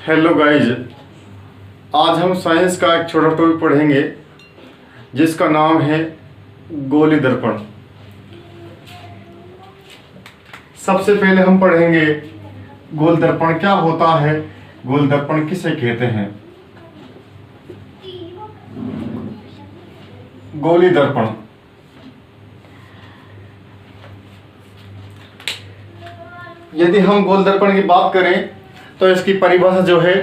Hello guys, आज हम science का एक छोटा टॉपिक पढ़ेंगे जिसका नाम है गोली दर्पण। सबसे पहले हम पढ़ेंगे गोल दर्पण क्या होता है, गोल दर्पण किसे कहते हैं। गोली दर्पण यदि हम गोल दर्पण की बात करें तो इसकी परिभाषा जो है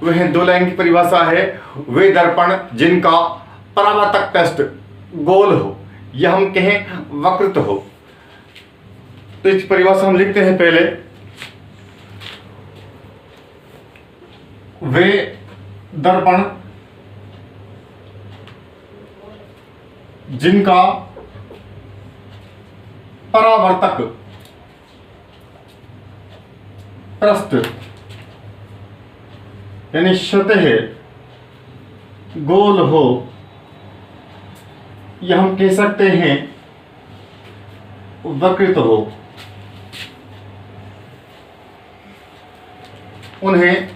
वह दो लाइन की परिभाषा है। वे दर्पण जिनका परावर्तक पृष्ठ गोल हो या हम कहें वक्रित हो। तो इस परिभाषा हम लिखते हैं पहले। वे दर्पण जिनका परावर्तक पृष्ठ यानी सतह गोल हो या हम कह सकते हैं वक्रित हो, उन्हें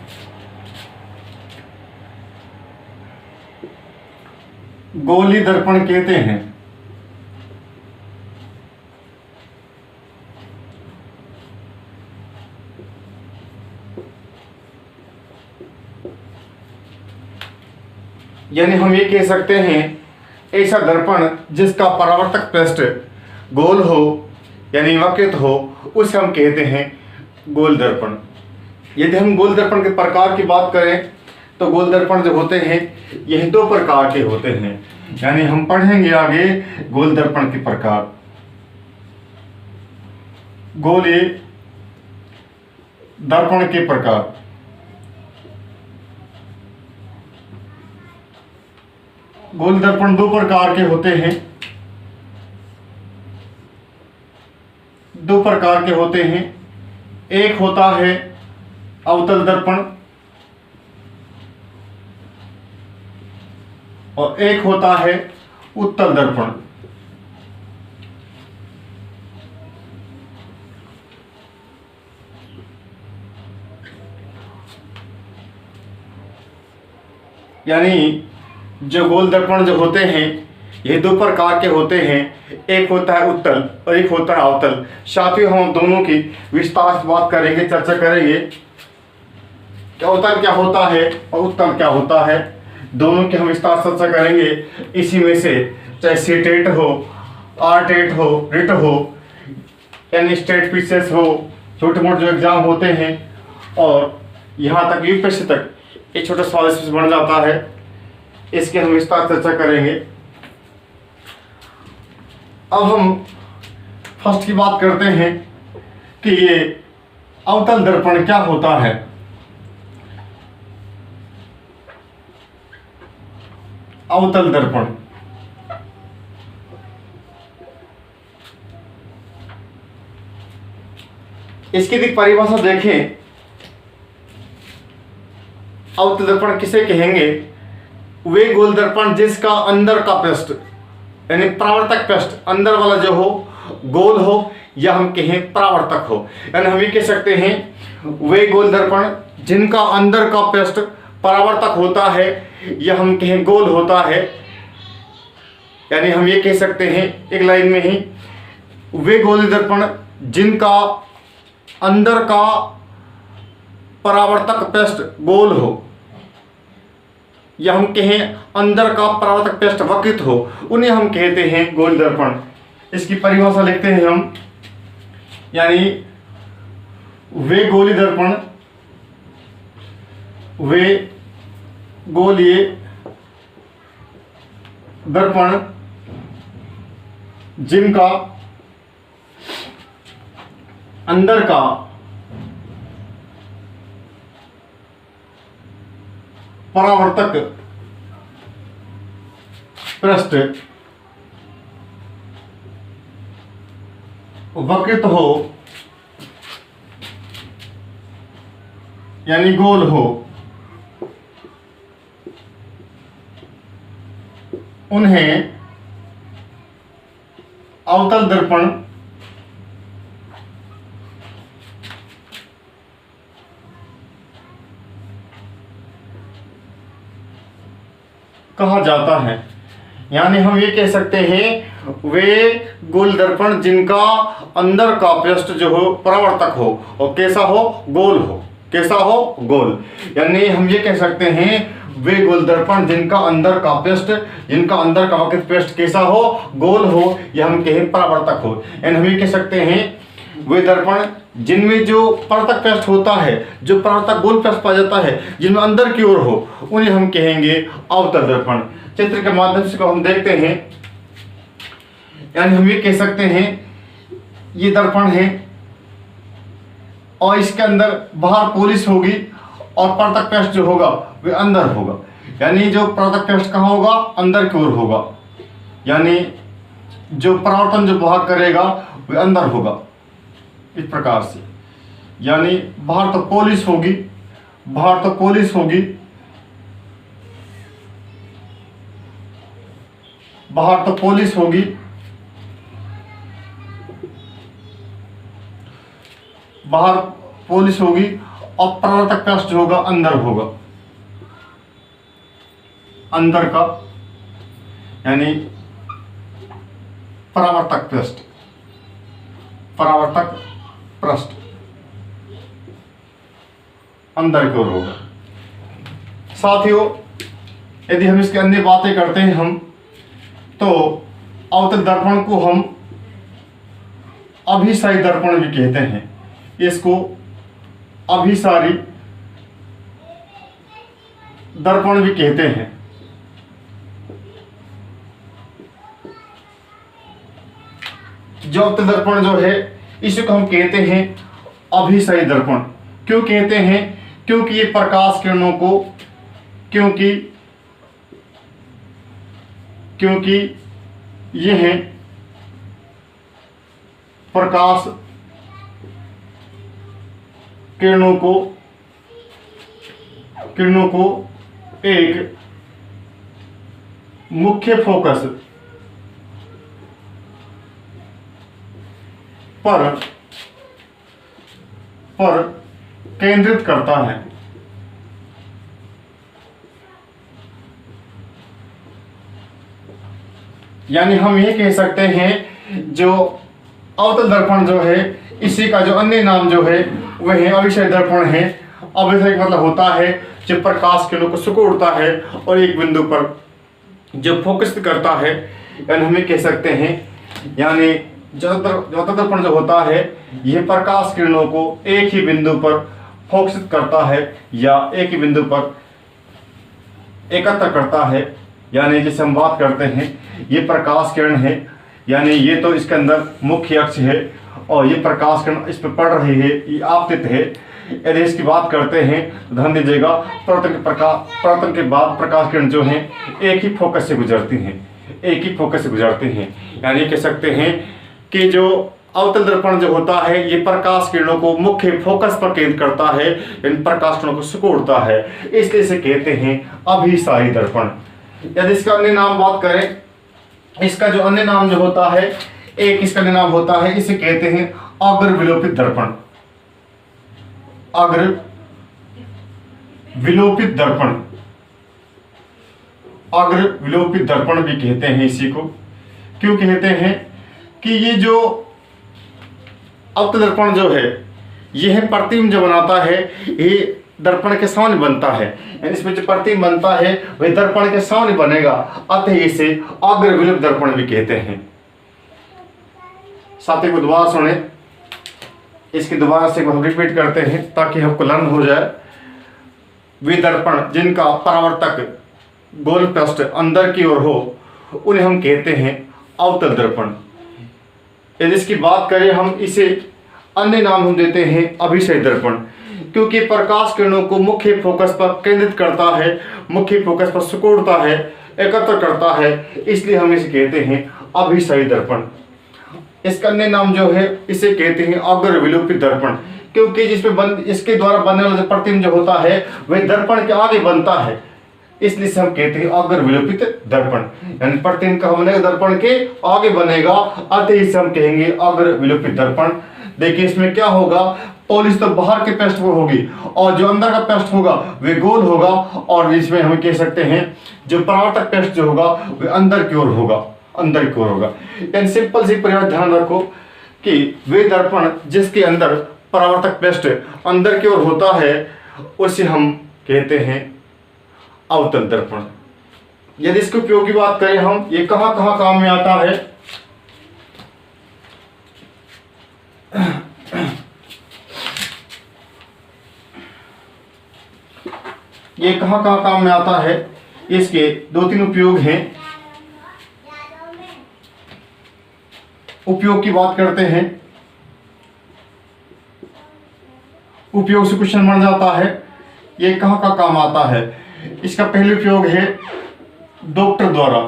गोली दर्पण कहते हैं। यानी हम ये कह सकते हैं ऐसा दर्पण जिसका परावर्तक पृष्ठ गोल हो यानी वक्रित हो उसे हम कहते हैं गोल दर्पण। यदि हम गोल दर्पण के प्रकार की बात करें तो गोल दर्पण जो होते हैं यह दो प्रकार के होते हैं। यानी हम पढ़ेंगे आगे गोल दर्पण के प्रकार। गोली दर्पण के प्रकार। गोल दर्पण दो प्रकार के होते हैं। दो प्रकार के होते हैं। एक होता है अवतल दर्पण और एक होता है उत्तल दर्पण। यानी जो गोल दर्पण जो होते हैं ये दो प्रकार के होते हैं। एक होता है उत्तल और एक होता है अवतल। साथियों, हम दोनों की विस्तार से बात करेंगे, चर्चा करेंगे कि अवतल क्या होता है और उत्तल क्या होता है। दोनों की हम विस्तार से चर्चा करेंगे। इसी में से चाहे सीटेट हो, आरटेट हो, रिट हो, यानी स्टेट पीसीएस हो, छोटे मोटे जो एग्जाम होते हैं और यहाँ तक यूपीएससी तक एक छोटा सवाल इसमें बन जाता है। इसकी हम विस्तार चर्चा करेंगे। अब हम फर्स्ट की बात करते हैं कि ये अवतल दर्पण क्या होता है। अवतल दर्पण इसकी यदि परिभाषा देखें, अवतल दर्पण किसे कहेंगे? वे गोल दर्पण जिसका अंदर का पृष्ठ यानी परावर्तक पृष्ठ अंदर वाला जो हो गोल हो या हम कहें परावर्तक हो। यानी हम ये कह सकते हैं वे गोल दर्पण जिनका अंदर का पृष्ठ परावर्तक होता है या हम कहें गोल होता है। यानी हम ये कह सकते हैं एक लाइन में ही, वे गोल दर्पण जिनका अंदर का परावर्तक पृष्ठ गोल हो या हम कहें अंदर का परावर्तक पृष्ठ वक्रित हो, उन्हें हम कहते हैं गोल दर्पण। इसकी परिभाषा लिखते हैं हम। यानी वे गोली दर्पण, वे गोलीय दर्पण जिनका अंदर का परावर्तक पृष्ठ वक्रित हो यानी गोल हो, उन्हें अवतल दर्पण कहा जाता है। यानी हम ये कह सकते हैं वे गोल दर्पण जिनका अंदर का पृष्ठ जो हो परावर्तक हो और कैसा हो, गोल हो। कैसा हो, गोल। यानी हम ये कह सकते हैं वे गोल दर्पण जिनका अंदर का पृष्ठ, जिनका अंदर का वक्र पृष्ठ कैसा हो, गोल हो, या हम कहें परावर्तक हो। यानी हम ये कह सकते हैं वे दर्पण जिनमें जो परावर्तक पृष्ठ होता है, जो परावर्तक गोल पृष्ठ पाया जाता है, जिनमें अंदर की ओर हो, उन्हें हम कहेंगे अवतल दर्पण। चित्र के माध्यम से हम देखते हैं, यानी हम ये कह सकते हैं ये दर्पण है और इसके अंदर बाहर पॉलिश होगी और परावर्तक पृष्ठ जो होगा वे अंदर होगा। यानी जो परावर्तक पृष्ठ कहाँ होगा, अंदर की ओर होगा। यानी जो परावर्तन जो बाहर करेगा वे अंदर होगा, इस प्रकार से। यानी बाहर तो पॉलिश होगी, बाहर तो पॉलिश होगी, बाहर तो पॉलिश होगी, बाहर पॉलिश होगी और परावर्तक पृष्ठ जो होगा अंदर होगा, अंदर का। यानी परावर्तक पृष्ठ, परावर्तक पृष्ठ अंदर की ओर होगा। साथियों, यदि हम इसकी अन्य बातें करते हैं हम, तो अवतल दर्पण को हम अभिसारी दर्पण भी कहते हैं। इसको अभिसारी दर्पण भी कहते हैं। जो अवतल दर्पण जो है इसको हम कहते हैं अभिसारी दर्पण। क्यों कहते हैं? क्योंकि ये प्रकाश किरणों को, क्योंकि यह प्रकाश किरणों को एक मुख्य फोकस पर केंद्रित करता है। यानी हम ये कह सकते हैं जो अवतल दर्पण जो है इसी का जो अन्य नाम जो है वह अभिसारी दर्पण है। अभिसारी मतलब होता है जो प्रकाश किरणों को सिकुड़ता है और एक बिंदु पर जो फोकस करता है। यानी हम ये कह सकते हैं, यानी जो अवतल दर्पण जो होता है यह प्रकाश किरणों को एक ही बिंदु पर फोकस करता है या एक ही बिंदु पर एकत्र करता है। यानी जैसे हम बात करते हैं ये प्रकाश किरण है, यानी ये तो इसके अंदर मुख्य अक्ष है और ये प्रकाश किरण इस पर पड़ रही है, ये आपतित है। यदि इसकी बात करते हैं तो ध्यान दीजिएगा, परावर्तन के बाद प्रकाश किरण जो है एक ही फोकस से गुजरती हैं, एक ही फोकस से गुजरती हैं। यानी कह सकते हैं कि जो अवतल दर्पण जो होता है ये प्रकाश किरणों को मुख्य फोकस पर केंद्रित करता है, इन प्रकाश किरणों को सिकुड़ता है, इसलिए इसे कहते हैं अभिसारी दर्पण। यदि इसका अन्य नाम बात करें, इसका जो अन्य नाम जो होता है, एक इसका अन्य नाम होता है, इसे कहते हैं अग्र विलोपित दर्पण। अग्र विलोपित दर्पण, अग्र विलोपित दर्पण भी कहते हैं इसी को। क्यों कहते हैं कि ये जो अवतल दर्पण जो है यह प्रतिबिंब जो बनाता है ये दर्पण के सामने बनता है। यानी इसमें जो प्रतिबिंब बनता है वह दर्पण के सामने बनेगा, अतः इसे अग्र विलोपित दर्पण भी कहते हैं। साथियों को दोबारा सुने, इसकी दोबारा से हम रिपीट करते हैं ताकि हमको लर्न हो जाए। वे दर्पण जिनका परावर्तक गोल पृष्ठ अंदर की ओर हो उन्हें हम कहते हैं अवतल दर्पण। यदि इसकी बात करें हम, इसे अन्य नाम हम देते हैं अभिसारी दर्पण, क्योंकि प्रकाश किरणों को मुख्य फोकस पर केंद्रित करता है, मुख्य फोकस पर सिकुड़ता है, एकत्र करता है, इसलिए हम इसे कहते हैं अभिसारी दर्पण। इसका अन्य नाम जो है इसे कहते हैं अग्र विलोपित दर्पण, क्योंकि इसके द्वारा बनने वाला जो प्रतिबिंब जो होता है वह दर्पण के आगे बनता है, इसलिए हम कहते हैं अग्र विलोपित दर्पण। यानी प्रतिबिंब का बनेगा दर्पण के आगे बनेगा, अतः इसे हम कहेंगे अग्र विलोपित दर्पण। देखिए इसमें क्या होगा, पॉलिश तो बाहर के पेस्ट वो होगी, और जो अंदर का पेस्ट होगा वे गोल होगा, और इसमें हम कह सकते हैं जो परावर्तक पेस्ट जो होगा वे अंदर की ओर होगा, अंदर की ओर होगा। यानी सिंपल सी परिभाषा ध्यान रखो कि वे दर्पण जिसके अंदर परावर्तक पेस्ट अंदर की ओर होता है उसे हम कहते हैं अवतल दर्पण। यदि इसके उपयोग की बात करें हम, ये कहां कहां काम में आता है, ये कहां कहां काम में आता है, इसके 2-3 उपयोग हैं। उपयोग की बात करते हैं, उपयोग से क्वेश्चन बन जाता है ये कहां का काम आता है। इसका पहले उपयोग है डॉक्टर द्वारा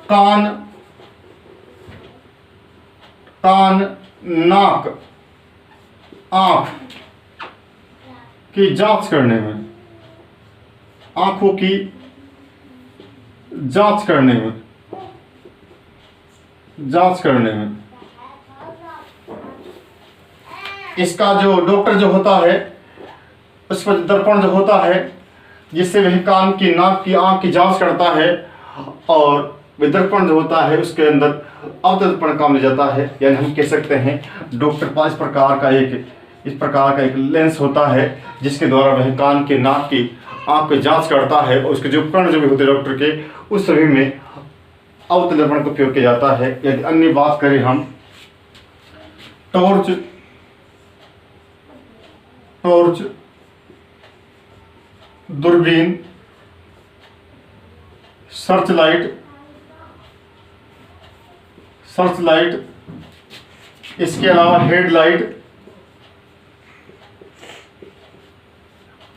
कान नाक आंख की जांच करने में, आंखों की जांच करने में इसका जो डॉक्टर जो होता है उस पर दर्पण जो होता है जिससे वह कान की नाक की आंख की जांच करता है, और वह दर्पण जो होता है उसके अंदर अवतल दर्पण काम ले जाता है। यानी हम कह सकते हैं डॉक्टर पास इस प्रकार का एक लेंस होता है जिसके द्वारा वह कान के नाक की आंख की जांच करता है, और उसके जो उपकरण जो भी होते हैं डॉक्टर के उस सभी में अवतल दर्पण का उपयोग किया जाता है। यदि अन्य बात करें हम, टॉर्च दूरबीन सर्च लाइट, इसके अलावा हेडलाइट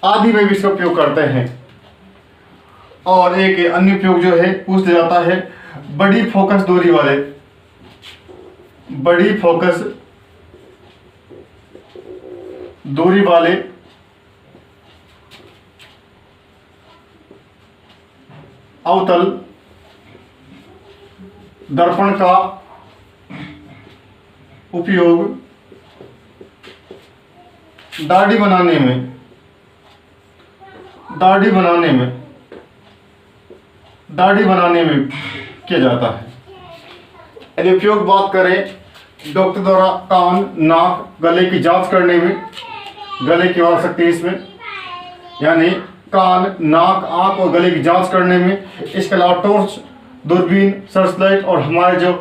आदि में भी इसका उपयोग करते हैं। और एक अन्य उपयोग जो है पूछ लिया जाता है बड़ी फोकस दूरी वाले अवतल दर्पण का उपयोग दाढ़ी बनाने में किया जाता है। यदि उपयोग बात करें डॉक्टर द्वारा कान नाक गले की जांच करने में, गले की आवश्यकता है इसमें, यानी कान नाक आंख और गले की जांच करने में। इसके अलावा टॉर्च दूरबीन सर्च लाइट, और हमारे जो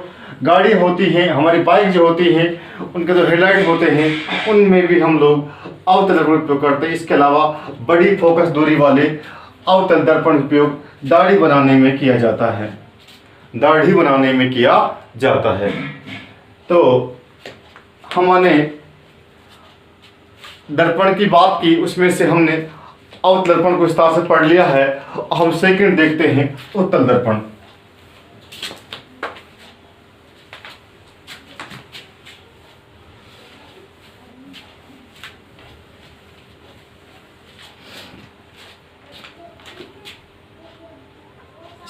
गाड़ी होती है, हमारी बाइक जो होती है, उनके जो हेडलाइट होते हैं उनमें भी हम लोग अवतल दर्पण उपयोग करते हैं। इसके अलावा बड़ी फोकस दूरी वाले अवतल दर्पण उपयोग दाढ़ी बनाने में किया जाता है। तो हमने दर्पण की बात की, उसमें से हमने अवतल दर्पण को विस्तार से पढ़ लिया है। हम सेकंड देखते हैं उत्तल दर्पण।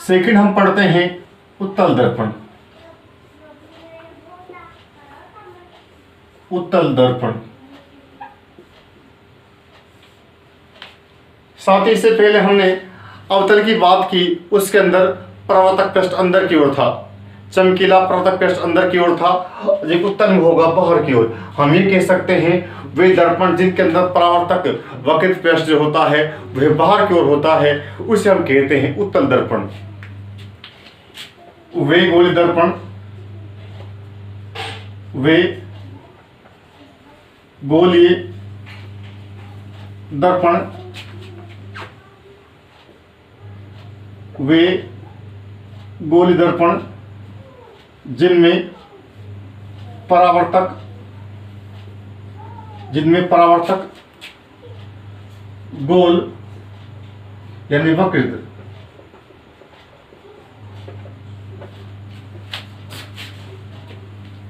सेकंड हम पढ़ते हैं उत्तल दर्पण। साथ ही इससे पहले हमने अवतल की बात की, उसके अंदर परावर्तक पेस्ट अंदर की ओर था, चमकीला परावर्तक पेस्ट अंदर की ओर था, जो उत्तल में होगा बाहर की ओर। हम ये कह सकते हैं वे दर्पण जिनके अंदर परावर्तक वक्र पेस्ट जो होता है वह बाहर की ओर होता है, उसे हम कहते हैं उत्तल दर्पण। वे गोली दर्पण, वे गोलीय दर्पण, वे गोली दर्पण जिनमें परावर्तक गोल यानी वक्र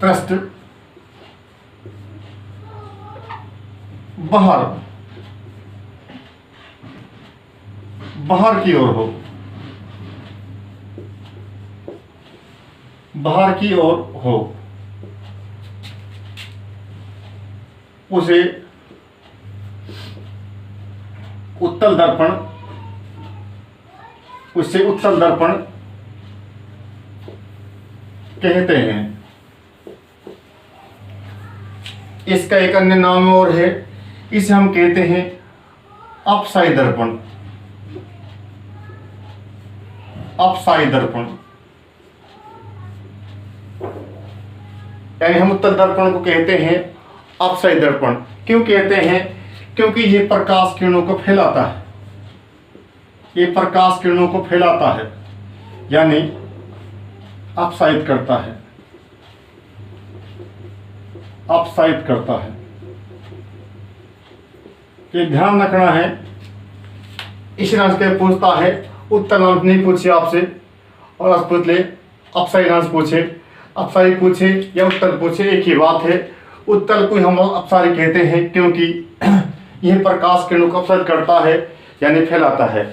पृष्ठ बाहर की ओर हो, उसे उत्तल दर्पण कहते हैं। इसका एक अन्य नाम और है, इसे हम कहते हैं अपसाई दर्पण। अपसाई दर्पण यानी हम उत्तल दर्पण को कहते हैं अपसाई दर्पण। क्यों कहते हैं? क्योंकि ये प्रकाश किरणों को फैलाता है, ये प्रकाश किरणों को फैलाता है यानी अपसाइत करता है, अपसाइत करता है। ये ध्यान रखना है। इस नाम के पूछता है, उत्तल नाम नहीं पूछे आपसे और आप पूछ ले अपसाई नाम पूछे, अपसाई पूछे या उत्तल पूछे, एक ही बात है। उत्तल को हम अपसारी कहते हैं क्योंकि यह प्रकाश किरणों को अपसारित करता है यानी फैलाता है।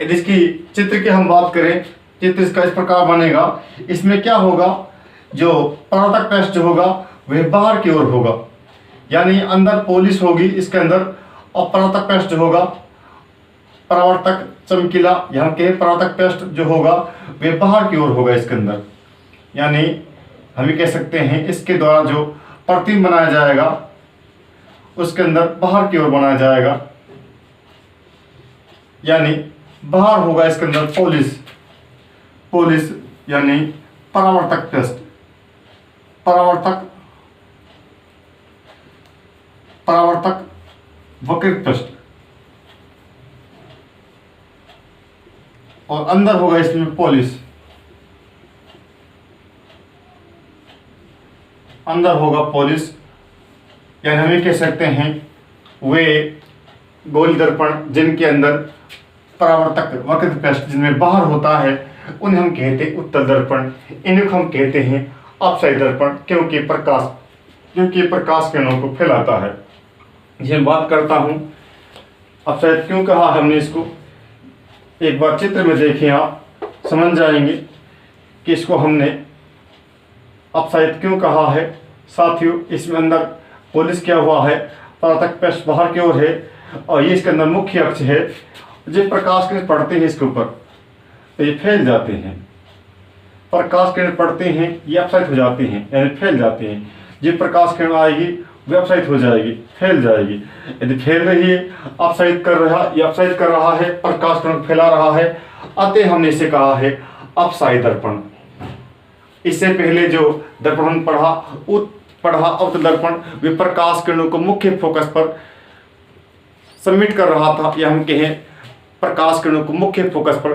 यदि इसकी चित्र की हम बात करें, चित्र इसका इस प्रकार बनेगा। इसमें क्या होगा, जो परावर्तक पृष्ठ होगा वह बाहर की ओर होगा यानी अंदर पॉलिश होगी इसके अंदर, और परावर्तक पृष्ठ होगा, परावर्तक चमकीला, यहाँ के परावर्तक पृष्ठ जो होगा वह बाहर की ओर होगा इसके अंदर। यानी हम ये कह सकते हैं इसके द्वारा जो प्रतिबिंब बनाया जाएगा उसके अंदर बाहर की ओर बनाया जाएगा यानी बाहर होगा इसके अंदर पॉलिश, पॉलिश यानी परावर्तक पृष्ठ, परावर्तक वक्रित पृष्ठ, और अंदर होगा इसमें पॉलिश, अंदर होगा पॉलिश। यानी हम ये कह सकते हैं वे गोल दर्पण जिनके अंदर परावर्तक वक्रित पृष्ठ जिनमें बाहर होता है उन्हें हम कहते हैं उत्तल दर्पण। इन्हें हम कहते हैं अपसाई दर्पण क्योंकि प्रकाश किरणों को फैलाता है। ये बात करता हूँ अपसाई क्यों कहा हमने इसको, एक बार चित्र में देखें आप समझ जाएंगे कि इसको हमने अपसाइड क्यों कहा है। साथियों, इसमें अंदर पॉलिश क्या हुआ है, परावर्तक पृष्ठ बाहर की ओर है और ये इसके अंदर मुख्य अक्ष है। जब प्रकाश किरण पड़ते हैं इसके ऊपर तो ये फैल जाते हैं, प्रकाश किरण पड़ते हैं ये अपसाइड हो जाते हैं यानी फैल जाते हैं। जब प्रकाश किरण आएगी वे अपसाइड हो जाएगी, फैल जाएगी। यदि फैल रही है, अपसाइड कर रहा है, प्रकाश किरण फैला रहा है, अतः हमने इसे कहा है अपसाई दर्पण। इससे पहले जो दर्पण हम पढ़ा अवतल दर्पण, वे प्रकाश किरणों को मुख्य फोकस पर सबमिट कर रहा था, या हम कहें प्रकाश किरणों को मुख्य फोकस पर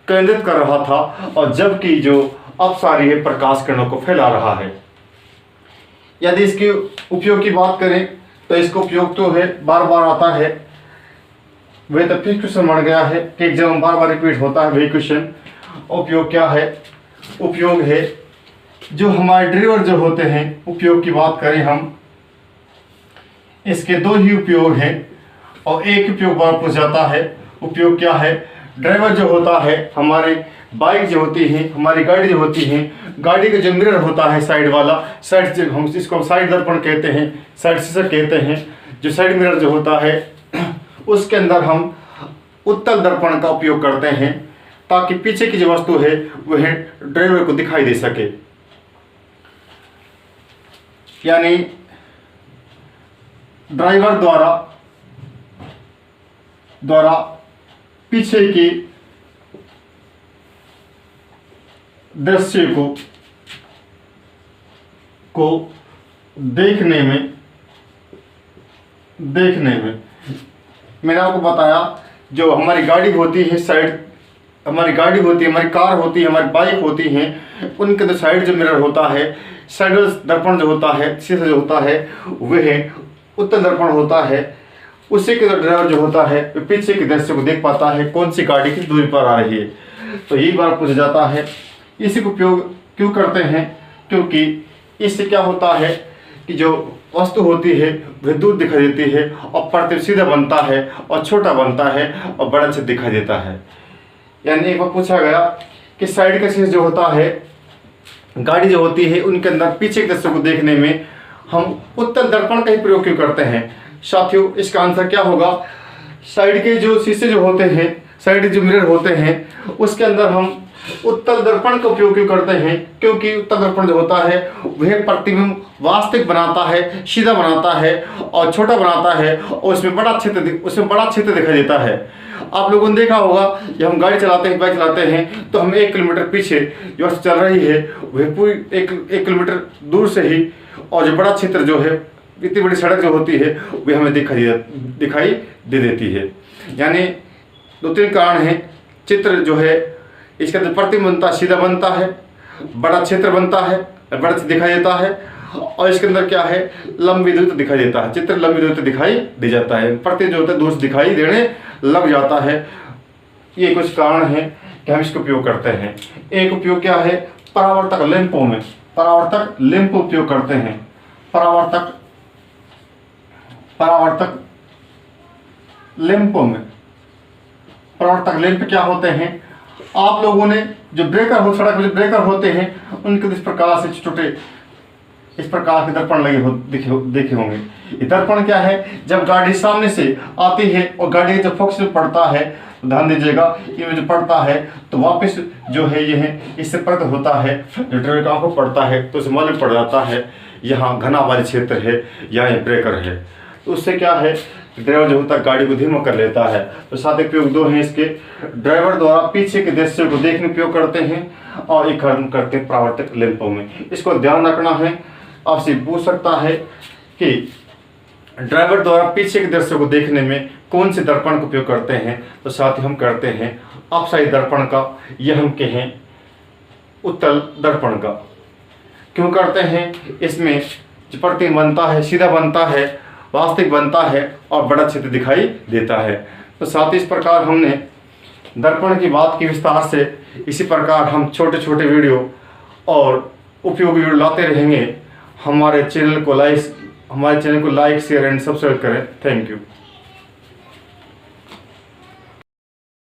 केंद्रित कर रहा था, और जबकि जो अपसारी है प्रकाश किरणों को फैला रहा है। यदि इसके उपयोग की बात करें तो इसका उपयोग तो है बार बार आता है, वह तो फिर क्वेश्चन बन गया है कि एग्जाम बार बार रिपीट होता है वही क्वेश्चन। उपयोग क्या है? उपयोग है जो हमारे ड्राइवर जो होते हैं, उपयोग की बात करें हम, इसके दो ही उपयोग हैं और एक उपयोग बार पूछ जाता है। उपयोग क्या है? ड्राइवर जो होता है, हमारे बाइक जो होती है, हमारी गाड़ी जो होती है, गाड़ी का जो मिरर होता है साइड वाला, साइड से हम इसको साइड दर्पण कहते हैं, साइड शीशा कहते हैं। जो साइड मिरर जो होता है उसके अंदर हम उत्तल दर्पण का उपयोग करते हैं ताकि पीछे की जो वस्तु है वह ड्राइवर को दिखाई दे सके। यानी ड्राइवर द्वारा पीछे की दृश्य को देखने में मैंने आपको बताया जो हमारी गाड़ी होती है साइड, हमारी गाड़ी होती है, हमारी कार होती है, हमारी बाइक होती हैं, उनके तो साइड जो मिरर होता है, साइड दर्पण जो होता है, शीशा जो होता है वह उत्तल दर्पण होता है। उसी के ड्राइवर जो होता है पीछे के दृश्य को देख पाता है कौन सी गाड़ी किस दूरी पर आ रही है। तो यही बार पूछा जाता है इसी को उपयोग क्यों करते हैं, क्योंकि इससे क्या होता है कि जो वस्तु होती है वह दूर दिखाई देती है और प्रतिबिंब सीधा बनता है और छोटा बनता है और बड़ा से दिखाई देता है। यानी एक बार पूछा गया कि साइड का शीशा जो होता है, गाड़ी जो होती है, उनके अंदर पीछे के दृश्य को देखने में हम उत्तल दर्पण का ही प्रयोग क्यों करते हैं साथियों? इसका आंसर क्या होगा? साइड के जो शीशे जो होते हैं, साइड जो मिरर होते हैं, उसके अंदर हम उत्तल दर्पण का उपयोग क्यों करते हैं? क्योंकि उत्तल दर्पण जो होता है वह प्रतिबिंब वास्तविक बनाता है, सीधा बनाता है और छोटा बनाता है, और उसमें बड़ा क्षेत्र दिखाई देता है। आप लोगों ने देखा होगा, जब हम गाड़ी चलाते हैं, बाइक चलाते हैं, तो हमें 1 किलोमीटर पीछे जो चल रही है वह पूरी 1 किलोमीटर दूर से ही, और जो बड़ा क्षेत्र जो है, इतनी बड़ी सड़क जो होती है वह हमें दिखाई दे देती है। यानी 2-3 कारण हैं। चित्र जो है इसके अंदर प्रतिबिंब बनता है, सीधा बनता है, बड़ा क्षेत्र बनता है, बड़ा दिखाई देता है, और इसके अंदर क्या है, लंबी दूरी तक दिखाई देता है। चित्र लंबी दूरी तक दिखाई दे जाता है, प्रतिबिंब जो होता है दूर से दिखाई देने लग जाता है। ये कुछ कारण हैं कि हम इसका उपयोग करते हैं। एक उपयोग क्या है, परावर्तक लेंपों में परावर्तक लेंप उपयोग करते हैं। परावर्तक लेंपों में परावर्तक लेंप क्या होते हैं? आप लोगों ने जो सड़क में जो ब्रेकर होते हैं उनके इस प्रकार से छोटे इस प्रकार के दर्पण देखे होंगे। ये दर्पण क्या है, जब गाड़ी सामने से आती है और गाड़ी जब फोकस में पड़ता है, तो ध्यान दीजिएगा, ये जो पड़ता है तो वापस जो है ये इससे प्रकट होता है, जो ड्राइवर की आंखों को पड़ता है तो उसे मालूम पड़ जाता है यहाँ घना वाले क्षेत्र है, यहाँ ये ब्रेकर है। तो उससे क्या है, ड्राइवर जो होता है गाड़ी को धीमा कर लेता है। तो साथ उपयोग 2 हैं इसके। ड्राइवर द्वारा पीछे के दृश्य को देखने उपयोग करते हैं, और एक करते हैं परावर्तक लेंपों में। इसको ध्यान रखना है। आपसे पूछ सकता है कि ड्राइवर द्वारा पीछे के दृश्य को देखने में कौन से दर्पण का उपयोग करते हैं? तो साथ ही हम करते हैं अपसाइड दर्पण का, यह हम कहें उत्तल दर्पण का। क्यों करते हैं? इसमें जो प्रतिबिंब बनता है, सीधा बनता है, वास्तविक बनता है, और बड़ा क्षेत्र दिखाई देता है। तो साथ ही इस प्रकार हमने दर्पण की बात की विस्तार से। इसी प्रकार हम छोटे छोटे वीडियो और उपयोगी वीडियो लाते रहेंगे। हमारे चैनल को लाइक, शेयर एंड सब्सक्राइब करें। Thank you.